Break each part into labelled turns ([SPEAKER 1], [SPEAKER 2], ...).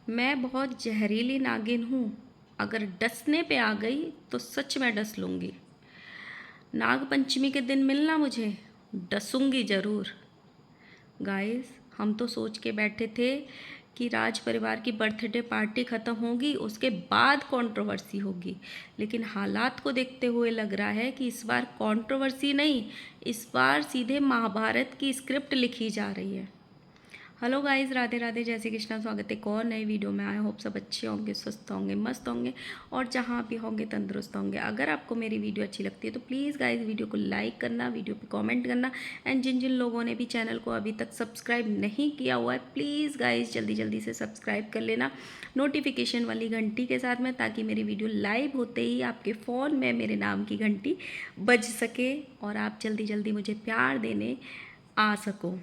[SPEAKER 1] मैं बहुत जहरीली नागिन हूँ। अगर डसने पे आ गई तो सच में डस लूँगी। नाग पंचमी के दिन मिलना मुझे, डसूँगी ज़रूर। गाइस, हम तो सोच के बैठे थे कि राज परिवार की बर्थडे पार्टी ख़त्म होगी, उसके बाद कंट्रोवर्सी होगी। लेकिन हालात को देखते हुए लग रहा है कि इस बार कंट्रोवर्सी नहीं, इस बार सीधे महाभारत की स्क्रिप्ट लिखी जा रही है। हेलो गाइस, राधे राधे, जय श्री कृष्णा। स्वागत है एक और नई वीडियो में। आई होप सब अच्छे होंगे, स्वस्थ होंगे, मस्त होंगे और जहाँ भी होंगे तंदुरुस्त होंगे। अगर आपको मेरी वीडियो अच्छी लगती है तो प्लीज़ गाइस वीडियो को लाइक करना, वीडियो पे कमेंट करना एंड जिन जिन लोगों ने भी चैनल को अभी तक सब्सक्राइब नहीं किया हुआ है प्लीज़ गाइस जल्दी जल्दी से सब्सक्राइब कर लेना नोटिफिकेशन वाली घंटी के साथ में, ताकि मेरी वीडियो लाइव होते ही आपके फ़ोन में मेरे नाम की घंटी बज सके और आप जल्दी जल्दी मुझे प्यार देने आ सको।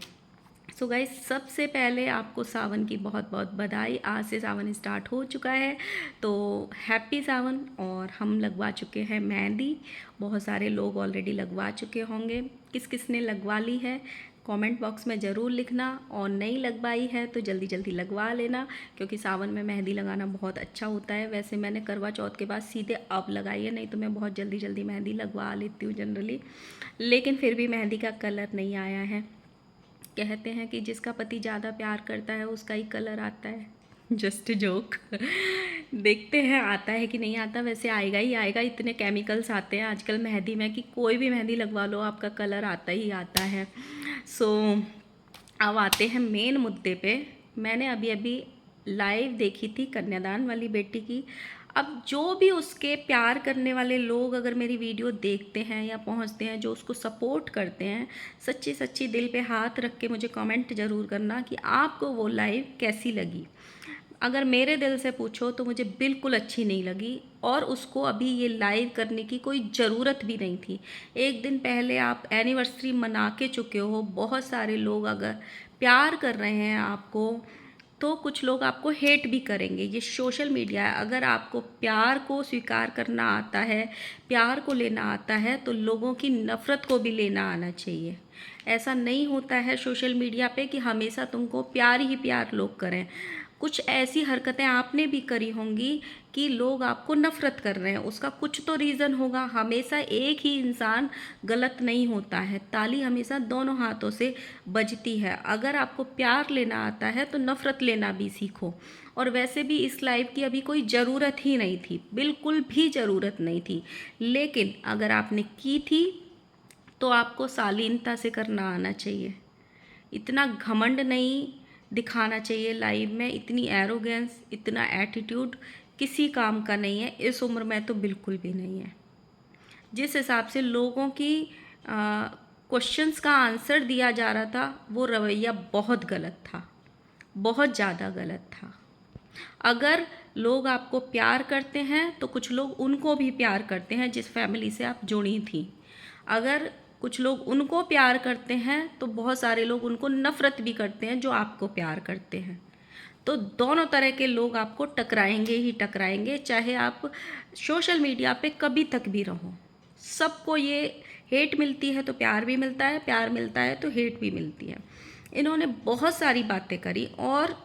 [SPEAKER 1] सो गाइस, सबसे पहले आपको सावन की बहुत बहुत बधाई। आज से सावन स्टार्ट हो चुका है, तो हैप्पी सावन। और हम लगवा चुके हैं मेहंदी। बहुत सारे लोग ऑलरेडी लगवा चुके होंगे। किस किस ने लगवा ली है कमेंट बॉक्स में ज़रूर लिखना, और नहीं लगवाई है तो जल्दी जल्दी लगवा लेना, क्योंकि सावन में मेहंदी लगाना बहुत अच्छा होता है। वैसे मैंने करवा चौथ के बाद सीधे अब लगाई है, नहीं तो मैं बहुत जल्दी जल्दी मेहंदी लगवा लेती हूँ जनरली, लेकिन फिर भी मेहंदी का कलर नहीं आया है। कहते हैं कि जिसका पति ज़्यादा प्यार करता है उसका ही कलर आता है। Just joke. देखते हैं आता है कि नहीं आता। वैसे आएगा ही आएगा, इतने केमिकल्स आते हैं आजकल मेहंदी में कि कोई भी मेहंदी लगवा लो आपका कलर आता ही आता है। सो अब आते हैं मेन मुद्दे पे। मैंने अभी अभी लाइव देखी थी कन्यादान वाली बेटी की। अब जो भी उसके प्यार करने वाले लोग अगर मेरी वीडियो देखते हैं या पहुंचते हैं, जो उसको सपोर्ट करते हैं, सच्ची सच्ची दिल पे हाथ रख के मुझे कमेंट ज़रूर करना कि आपको वो लाइव कैसी लगी। अगर मेरे दिल से पूछो तो मुझे बिल्कुल अच्छी नहीं लगी, और उसको अभी ये लाइव करने की कोई ज़रूरत भी नहीं थी। एक दिन पहले आप एनिवर्सरी मना के चुके हो। बहुत सारे लोग अगर प्यार कर रहे हैं आपको तो कुछ लोग आपको हेट भी करेंगे। ये सोशल मीडिया है। अगर आपको प्यार को स्वीकार करना आता है, प्यार को लेना आता है, तो लोगों की नफ़रत को भी लेना आना चाहिए। ऐसा नहीं होता है सोशल मीडिया पे कि हमेशा तुमको प्यार ही प्यार लोग करें। कुछ ऐसी हरकतें आपने भी करी होंगी कि लोग आपको नफ़रत कर रहे हैं, उसका कुछ तो रीज़न होगा। हमेशा एक ही इंसान गलत नहीं होता है, ताली हमेशा दोनों हाथों से बजती है। अगर आपको प्यार लेना आता है तो नफ़रत लेना भी सीखो। और वैसे भी इस लाइव की अभी कोई ज़रूरत ही नहीं थी, बिल्कुल भी ज़रूरत नहीं थी, लेकिन अगर आपने की थी तो आपको शालीनता से करना आना चाहिए। इतना घमंड नहीं दिखाना चाहिए लाइव में। इतनी एरोगेंस, इतना एटीट्यूड किसी काम का नहीं है। इस उम्र में तो बिल्कुल भी नहीं है। जिस हिसाब से लोगों की क्वेश्चंस का आंसर दिया जा रहा था, वो रवैया बहुत गलत था, बहुत ज़्यादा गलत था। अगर लोग आपको प्यार करते हैं तो कुछ लोग उनको भी प्यार करते हैं जिस फैमिली से आप जुड़ी थी। अगर कुछ लोग उनको प्यार करते हैं तो बहुत सारे लोग उनको नफ़रत भी करते हैं जो आपको प्यार करते हैं। तो दोनों तरह के लोग आपको टकराएंगे ही टकराएंगे, चाहे आप सोशल मीडिया पे कभी तक भी रहो। सबको ये हेट मिलती है तो प्यार भी मिलता है, प्यार मिलता है तो हेट भी मिलती है। इन्होंने बहुत सारी बातें करी और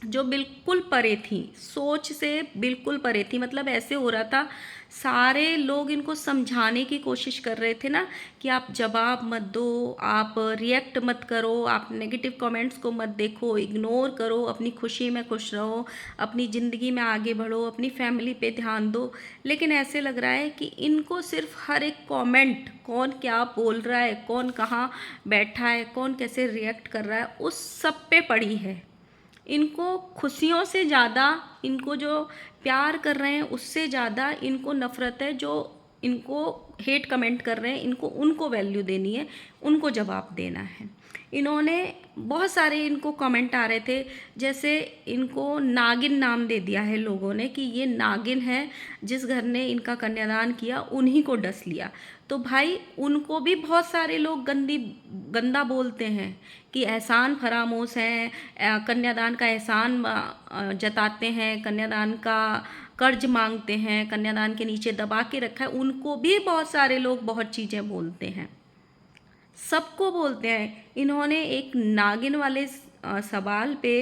[SPEAKER 1] जो बिल्कुल परे थी, सोच से बिल्कुल परे थी। मतलब ऐसे हो रहा था, सारे लोग इनको समझाने की कोशिश कर रहे थे ना कि आप जवाब मत दो, आप रिएक्ट मत करो, आप नेगेटिव कमेंट्स को मत देखो, इग्नोर करो, अपनी खुशी में खुश रहो, अपनी ज़िंदगी में आगे बढ़ो, अपनी फैमिली पे ध्यान दो। लेकिन ऐसे लग रहा है कि इनको सिर्फ हर एक कमेंट, कौन क्या बोल रहा है, कौन कहाँ बैठा है, कौन कैसे रिएक्ट कर रहा है, उस सब पे पड़ी है। इनको खुशियों से ज़्यादा, इनको जो प्यार कर रहे हैं उससे ज़्यादा इनको नफ़रत है। जो इनको हेट कमेंट कर रहे हैं, इनको उनको वैल्यू देनी है, उनको जवाब देना है। इन्होंने बहुत सारे इनको कमेंट आ रहे थे, जैसे इनको नागिन नाम दे दिया है लोगों ने कि ये नागिन है, जिस घर ने इनका कन्यादान किया उन्हीं को डस लिया। तो भाई उनको भी बहुत सारे लोग गंदा बोलते हैं कि एहसान फरामोश हैं, कन्यादान का एहसान जताते हैं, कन्यादान का कर्ज मांगते हैं, कन्यादान के नीचे दबा के रखा है। उनको भी बहुत सारे लोग बहुत चीज़ें बोलते हैं, सबको बोलते हैं। इन्होंने एक नागिन वाले सवाल पे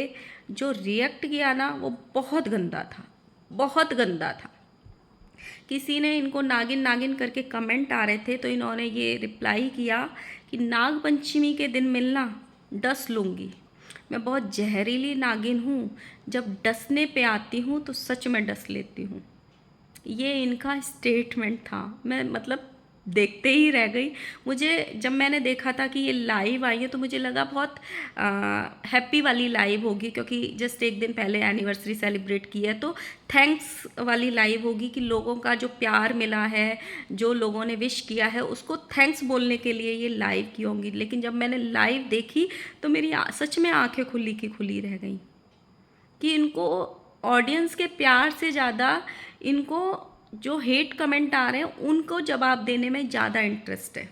[SPEAKER 1] जो रिएक्ट किया ना वो बहुत गंदा था, बहुत गंदा था। किसी ने इनको नागिन नागिन करके कमेंट आ रहे थे, तो इन्होंने ये रिप्लाई किया कि नाग पंचमी के दिन मिलना, डस लूँगी। मैं बहुत जहरीली नागिन हूँ, जब डसने पे आती हूँ तो सच में डस लेती हूँ। ये इनका स्टेटमेंट था। मैं मतलब देखते ही रह गई। मुझे जब मैंने देखा था कि ये लाइव आई है तो मुझे लगा बहुत हैप्पी वाली लाइव होगी, क्योंकि जस्ट एक दिन पहले एनिवर्सरी सेलिब्रेट की है, तो थैंक्स वाली लाइव होगी कि लोगों का जो प्यार मिला है, जो लोगों ने विश किया है, उसको थैंक्स बोलने के लिए ये लाइव की होंगी। लेकिन जब मैंने लाइव देखी तो मेरी सच में आंखें खुली की खुली रह गई कि इनको ऑडियंस के प्यार से ज़्यादा इनको जो हेट कमेंट आ रहे हैं उनको जवाब देने में ज़्यादा इंटरेस्ट है।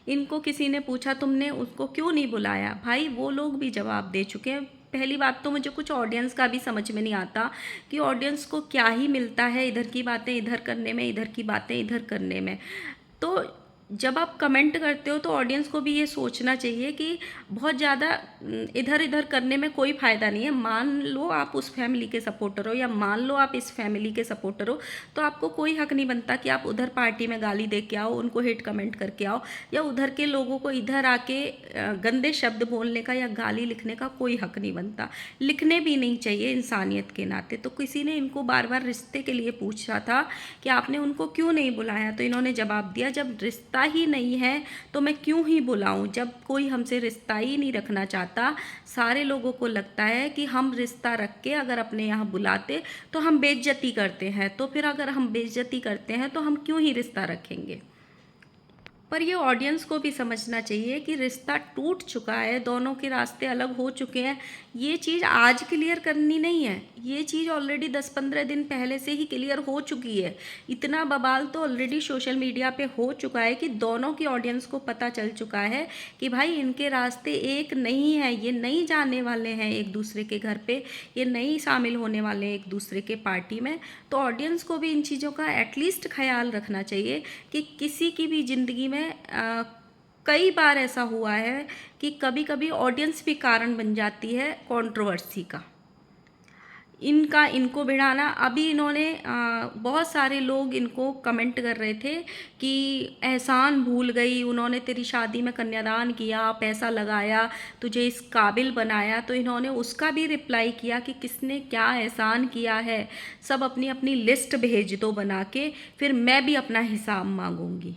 [SPEAKER 1] इनको किसी ने पूछा तुमने उसको क्यों नहीं बुलाया, भाई वो लोग भी जवाब दे चुके हैं। पहली बात तो मुझे कुछ ऑडियंस का भी समझ में नहीं आता कि ऑडियंस को क्या ही मिलता है इधर की बातें इधर करने में, इधर की बातें इधर करने में। तो जब आप कमेंट करते हो तो ऑडियंस को भी ये सोचना चाहिए कि बहुत ज़्यादा इधर इधर करने में कोई फ़ायदा नहीं है। मान लो आप उस फैमिली के सपोर्टर हो या मान लो आप इस फैमिली के सपोर्टर हो, तो आपको कोई हक नहीं बनता कि आप उधर पार्टी में गाली दे के आओ, उनको हेट कमेंट करके आओ, या उधर के लोगों को इधर आके गंदे शब्द बोलने का या गाली लिखने का कोई हक नहीं बनता। लिखने भी नहीं चाहिए इंसानियत के नाते। तो किसी ने इनको बार बार रिश्ते के लिए पूछा था कि आपने उनको क्यों नहीं बुलाया, तो इन्होंने जवाब दिया जब रिश्ता ही नहीं है तो मैं क्यों ही बुलाऊं। जब कोई हमसे रिश्ता ही नहीं रखना चाहता, सारे लोगों को लगता है कि हम रिश्ता रख के अगर अपने यहाँ बुलाते तो हम बेइज्जती करते हैं, तो फिर अगर हम बेइज्जती करते हैं तो हम क्यों ही रिश्ता रखेंगे। पर ये ऑडियंस को भी समझना चाहिए कि रिश्ता टूट चुका है, दोनों के रास्ते अलग हो चुके हैं। ये चीज़ आज क्लियर करनी नहीं है, ये चीज़ ऑलरेडी 10-15 दिन पहले से ही क्लियर हो चुकी है। इतना बवाल तो ऑलरेडी सोशल मीडिया पे हो चुका है कि दोनों की ऑडियंस को पता चल चुका है कि भाई इनके रास्ते एक नहीं है, ये नहीं जाने वाले हैं एक दूसरे के घर पे, ये नहीं शामिल होने वाले हैं एक दूसरे के पार्टी में। तो ऑडियंस को भी इन चीज़ों का एटलीस्ट ख्याल रखना चाहिए कि किसी की भी ज़िंदगी में कई बार ऐसा हुआ है कि कभी कभी ऑडियंस भी कारण बन जाती है कंट्रोवर्सी का। इनको भिड़ाना, अभी इन्होंने बहुत सारे लोग इनको कमेंट कर रहे थे कि एहसान भूल गई, उन्होंने तेरी शादी में कन्यादान किया, पैसा लगाया, तुझे इस काबिल बनाया। तो इन्होंने उसका भी रिप्लाई किया कि किसने क्या एहसान किया है, सब अपनी अपनी लिस्ट भेज दो बना के, फिर मैं भी अपना हिसाब मांगूंगी।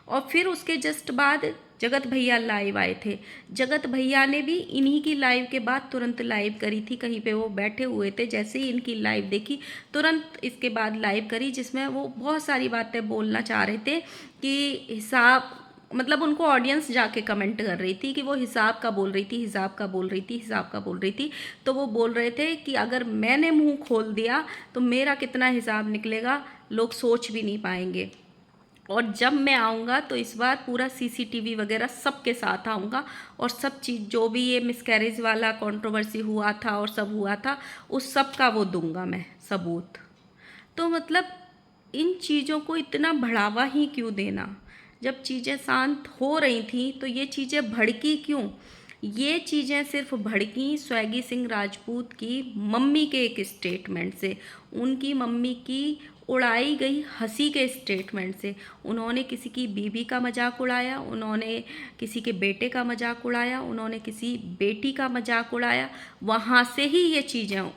[SPEAKER 1] और फिर उसके जस्ट बाद जगत भैया लाइव आए थे। जगत भैया ने भी इन्हीं की लाइव के बाद तुरंत लाइव करी थी, कहीं पे वो बैठे हुए थे, जैसे ही इनकी लाइव देखी तुरंत इसके बाद लाइव करी, जिसमें वो बहुत सारी बातें बोलना चाह रहे थे कि हिसाब, मतलब उनको ऑडियंस जाके कमेंट कर रही थी कि वो हिसाब का बोल रही थी, हिसाब का बोल रही थी, हिसाब का बोल रही थी। तो वो बोल रहे थे कि अगर मैंने मुंह खोल दिया तो मेरा कितना हिसाब निकलेगा लोग सोच भी नहीं पाएंगे, और जब मैं आऊँगा तो इस बार पूरा सीसीटीवी वगैरह सबके साथ आऊँगा, और सब चीज़ जो भी ये मिसकैरेज वाला कंट्रोवर्सी हुआ था और सब हुआ था उस सब का वो दूंगा मैं सबूत। तो मतलब इन चीज़ों को इतना बढ़ावा ही क्यों देना, जब चीज़ें शांत हो रही थी तो ये चीज़ें भड़की क्यों। ये चीज़ें सिर्फ भड़की स्वैगी सिंह राजपूत की मम्मी के एक स्टेटमेंट से, उनकी मम्मी की उड़ाई गई हंसी के स्टेटमेंट से। उन्होंने किसी की बीवी का मजाक उड़ाया, उन्होंने किसी के बेटे का मजाक उड़ाया, उन्होंने किसी बेटी का मजाक उड़ाया, वहाँ से ही ये चीज़ें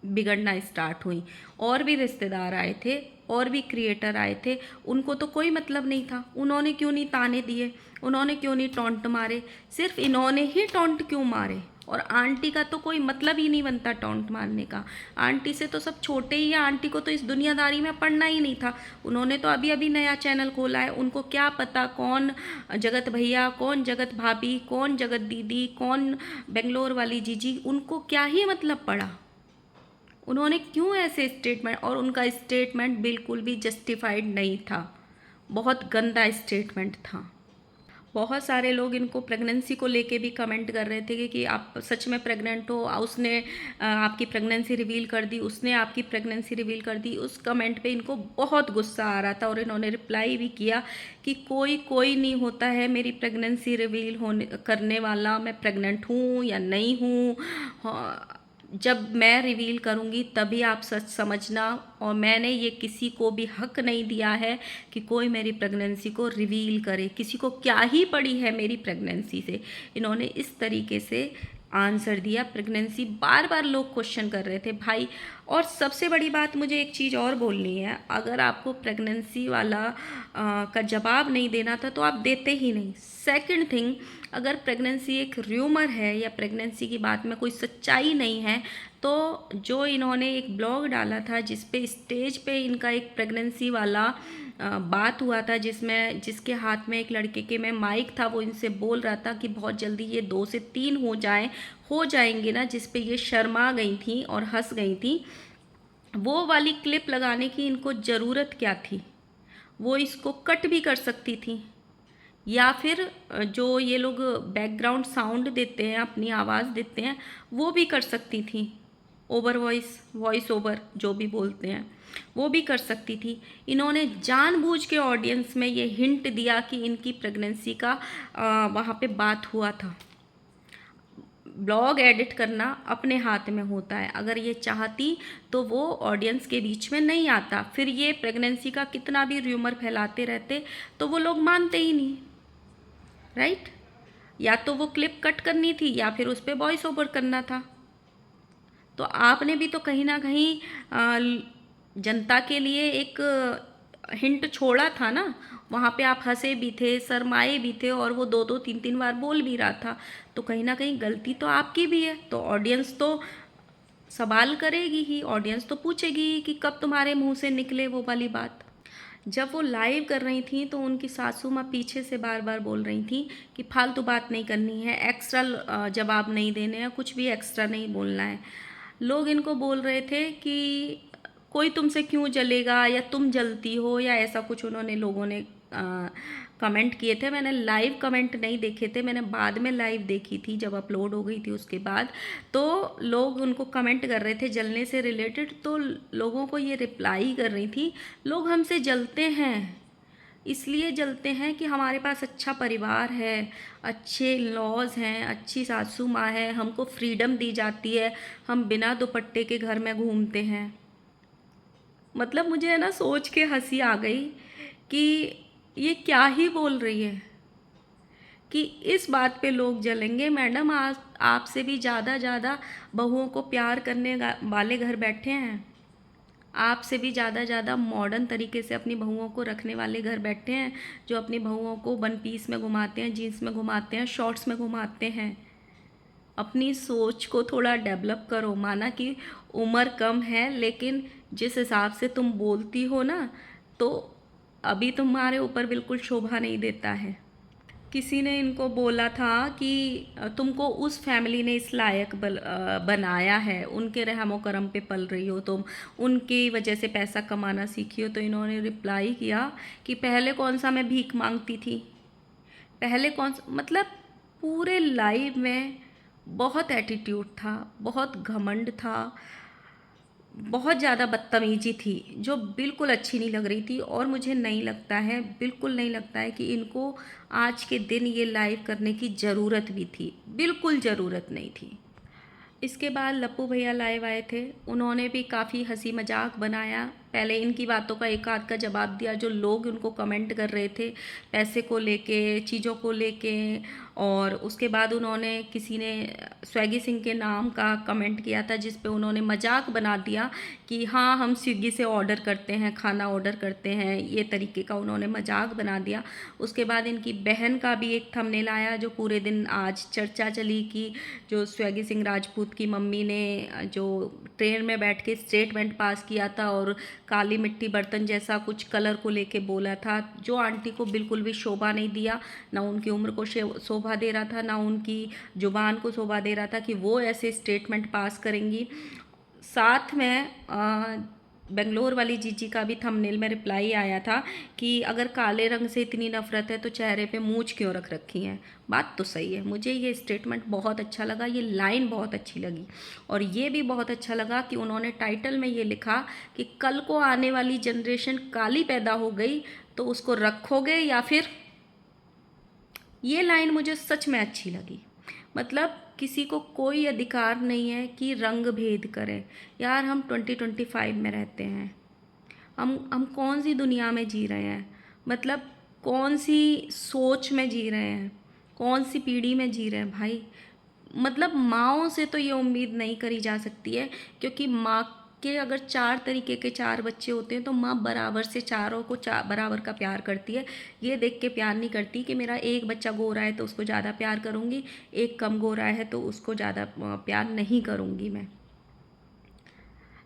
[SPEAKER 1] बिगड़ना स्टार्ट हुई। और भी रिश्तेदार आए थे, और भी क्रिएटर आए थे, उनको तो कोई मतलब नहीं था, उन्होंने क्यों नहीं ताने दिए, उन्होंने क्यों नहीं टॉन्ट मारे, सिर्फ इन्होंने ही टॉन्ट क्यों मारे। और आंटी का तो कोई मतलब ही नहीं बनता टॉन्ट मारने का, आंटी से तो सब छोटे ही हैं, आंटी को तो इस दुनियादारी में पढ़ना ही नहीं था। उन्होंने तो अभी अभी नया चैनल खोला है, उनको क्या पता कौन जगत भैया, कौन जगत भाभी, कौन जगत दीदी, कौन बेंगलोर वाली जीजी, उनको क्या ही मतलब पड़ा। उन्होंने क्यों ऐसे स्टेटमेंट, और उनका स्टेटमेंट बिल्कुल भी जस्टिफाइड नहीं था, बहुत गंदा स्टेटमेंट था। बहुत सारे लोग इनको प्रेगनेंसी को लेके भी कमेंट कर रहे थे कि आप सच में प्रेग्नेंट हो, उसने आपकी प्रेगनेंसी रिवील कर दी, उसने आपकी प्रेगनेंसी रिवील कर दी। उस कमेंट पे इनको बहुत गुस्सा आ रहा था और इन्होंने रिप्लाई भी किया कि कोई नहीं होता है मेरी प्रेगनेंसी रिवील होने करने वाला, मैं प्रेग्नेंट हूँ या नहीं हूँ, जब मैं रिवील करूँगी तभी आप सच समझना, और मैंने ये किसी को भी हक नहीं दिया है कि कोई मेरी प्रेगनेंसी को रिवील करे, किसी को क्या ही पड़ी है मेरी प्रेगनेंसी से। इन्होंने इस तरीके से आंसर दिया। प्रेगनेंसी बार बार लोग क्वेश्चन कर रहे थे भाई। और सबसे बड़ी बात मुझे एक चीज़ और बोलनी है, अगर आपको प्रेगनेंसी वाला का जवाब नहीं देना था तो आप देते ही नहीं। सेकंड थिंग, अगर प्रेगनेंसी एक र्यूमर है या प्रेगनेंसी की बात में कोई सच्चाई नहीं है, तो जो इन्होंने एक ब्लॉग डाला था जिस पे स्टेज पे इनका एक प्रेगनेंसी वाला बात हुआ था, जिसके हाथ में एक लड़के के में माइक था, वो इनसे बोल रहा था कि बहुत जल्दी ये 2 से 3 हो जाएंगे ना, जिस पे ये शर्मा गई थी और हंस गई थी। वो वाली क्लिप लगाने की इनको ज़रूरत क्या थी? वो इसको कट भी कर सकती थी, या फिर जो ये लोग बैकग्राउंड साउंड देते हैं, अपनी आवाज़ देते हैं, वो भी कर सकती थी। ओवर वॉइस ओवर जो भी बोलते हैं, वो भी कर सकती थी। इन्होंने जानबूझ के ऑडियंस में ये हिंट दिया कि इनकी प्रेगनेंसी का वहाँ पे बात हुआ था। ब्लॉग एडिट करना अपने हाथ में होता है, अगर ये चाहती तो वो ऑडियंस के बीच में नहीं आता, फिर ये प्रेगनेंसी का कितना भी र्यूमर फैलाते रहते तो वो लोग मानते ही नहीं, राइट? या तो वो क्लिप कट करनी थी या फिर उस पर वॉइस ओवर करना था। तो आपने भी तो कहीं ना कहीं जनता के लिए एक हिंट छोड़ा था ना। वहाँ पे आप हंसे भी थे, शर्माए भी थे, और वो 2-2 3-3 बार बोल भी रहा था। तो कहीं ना कहीं गलती तो आपकी भी है। तो ऑडियंस तो सवाल करेगी ही, ऑडियंस तो पूछेगी ही कि कब तुम्हारे मुंह से निकले वो वाली बात। जब वो लाइव कर रही थी तो उनकी सासू माँ पीछे से बार बार बोल रही थी कि फालतू बात नहीं करनी है, एक्स्ट्रा जवाब नहीं देने हैं, कुछ भी एक्स्ट्रा नहीं बोलना है। लोग इनको बोल रहे थे कि कोई तुमसे क्यों जलेगा, या तुम जलती हो, या ऐसा कुछ उन्होंने लोगों ने कमेंट किए थे। मैंने लाइव कमेंट नहीं देखे थे, मैंने बाद में लाइव देखी थी जब अपलोड हो गई थी उसके बाद। तो लोग उनको कमेंट कर रहे थे जलने से रिलेटेड, तो लोगों को ये रिप्लाई कर रही थी, लोग हमसे जलते हैं, इसलिए जलते हैं कि हमारे पास अच्छा परिवार है, अच्छे लॉज हैं, अच्छी सासू माँ है, हमको फ्रीडम दी जाती है, हम बिना दुपट्टे के घर में घूमते हैं। मतलब मुझे है ना सोच के हंसी आ गई कि ये क्या ही बोल रही है कि इस बात पे लोग जलेंगे। मैडम, आपसे भी ज़्यादा बहुओं को प्यार करने वाले घर बैठे हैं, आपसे भी ज़्यादा मॉडर्न तरीके से अपनी बहुओं को रखने वाले घर बैठे हैं, जो अपनी बहुओं को वन पीस में घुमाते हैं, जीन्स में घुमाते हैं, शॉर्ट्स में घुमाते हैं। अपनी सोच को थोड़ा डेवलप करो। माना कि उम्र कम है, लेकिन जिस हिसाब से तुम बोलती हो ना, तो अभी तुम्हारे ऊपर बिल्कुल शोभा नहीं देता है। किसी ने इनको बोला था कि तुमको उस फैमिली ने इस लायक बनाया है, उनके रहमो करम पे पल रही हो तुम, उनकी वजह से पैसा कमाना सीखी हो। तो इन्होंने रिप्लाई किया कि पहले कौन सा मैं भीख मांगती थी, पहले कौन सा, मतलब पूरे लाइव में बहुत एटीट्यूड था, बहुत घमंड था, बहुत ज़्यादा बदतमीजी थी, जो बिल्कुल अच्छी नहीं लग रही थी। और मुझे नहीं लगता है, बिल्कुल नहीं लगता है कि इनको आज के दिन ये लाइव करने की ज़रूरत भी थी, बिल्कुल ज़रूरत नहीं थी। इसके बाद लप्पू भैया लाइव आए थे, उन्होंने भी काफ़ी हंसी मजाक बनाया। पहले इनकी बातों का एक आध का जवाब दिया, जो लोग उनको कमेंट कर रहे थे पैसे को लेके, चीज़ों को लेके। और उसके बाद उन्होंने, किसी ने स्वैगी सिंह के नाम का कमेंट किया था, जिस पे उन्होंने मजाक बना दिया कि हाँ हम स्विगी से ऑर्डर करते हैं, खाना ऑर्डर करते हैं, ये तरीके का उन्होंने मजाक बना दिया। उसके बाद इनकी बहन का भी एक थंबनेल आया, जो पूरे दिन आज चर्चा चली कि जो स्वैगी सिंह राजपूत की मम्मी ने जो ट्रेन में बैठ के स्टेटमेंट पास किया था और काली मिट्टी बर्तन जैसा कुछ कलर को लेके बोला था, जो आंटी को बिल्कुल भी शोभा नहीं दिया, ना उनकी उम्र को शोभा दे रहा था, ना उनकी जुबान को शोभा दे रहा था कि वो ऐसे स्टेटमेंट पास करेंगी। साथ में बेंगलोर वाली जीजी का भी थंबनेल में रिप्लाई आया था कि अगर काले रंग से इतनी नफरत है तो चेहरे पे मूंछ क्यों रख रखी है। बात तो सही है, मुझे ये स्टेटमेंट बहुत अच्छा लगा, ये लाइन बहुत अच्छी लगी। और ये भी बहुत अच्छा लगा कि उन्होंने टाइटल में ये लिखा कि कल को आने वाली जनरेशन काली पैदा हो गई तो उसको रखोगे या फिर। ये लाइन मुझे सच में अच्छी लगी। मतलब किसी को कोई अधिकार नहीं है कि रंग भेद करें। यार हम 2025 में रहते हैं। हम कौन सी दुनिया में जी रहे हैं, मतलब कौन सी सोच में जी रहे हैं, कौन सी पीढ़ी में जी रहे हैं भाई। मतलब माँओं से तो ये उम्मीद नहीं करी जा सकती है, क्योंकि माँ के अगर 4 तरीके के 4 बच्चे होते हैं तो माँ बराबर से चारों को बराबर का प्यार करती है। ये देख के प्यार नहीं करती कि मेरा एक बच्चा गोरा है तो उसको ज़्यादा प्यार करूँगी, एक कम गोरा है तो उसको ज़्यादा प्यार नहीं करूँगी मैं।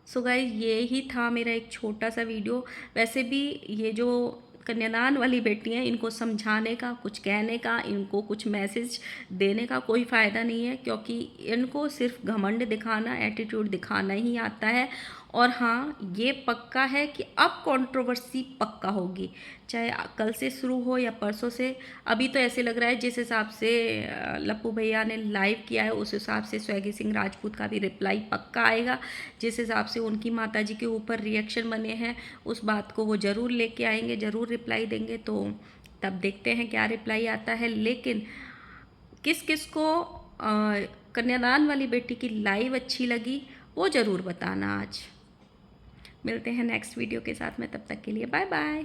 [SPEAKER 1] सो गाइस, ये ही था मेरा एक छोटा सा वीडियो। वैसे भी ये जो कन्यादान वाली बेटी हैं, इनको समझाने का, कुछ कहने का, इनको कुछ मैसेज देने का कोई फ़ायदा नहीं है, क्योंकि इनको सिर्फ घमंड दिखाना, एटीट्यूड दिखाना ही आता है। और हाँ, ये पक्का है कि अब कंट्रोवर्सी पक्का होगी, चाहे कल से शुरू हो या परसों से। अभी तो ऐसे लग रहा है जिस हिसाब से लप्पू भैया ने लाइव किया है उस हिसाब से स्वैगी सिंह राजपूत का भी रिप्लाई पक्का आएगा। जिस हिसाब से उनकी माताजी के ऊपर रिएक्शन बने हैं उस बात को वो ज़रूर लेके आएंगे, ज़रूर रिप्लाई देंगे। तो तब देखते हैं क्या रिप्लाई आता है। लेकिन किस किस को कन्यादान वाली बेटी की लाइव अच्छी लगी वो ज़रूर बताना। आज मिलते हैं नेक्स्ट वीडियो के साथ में, तब तक के लिए बाय बाय।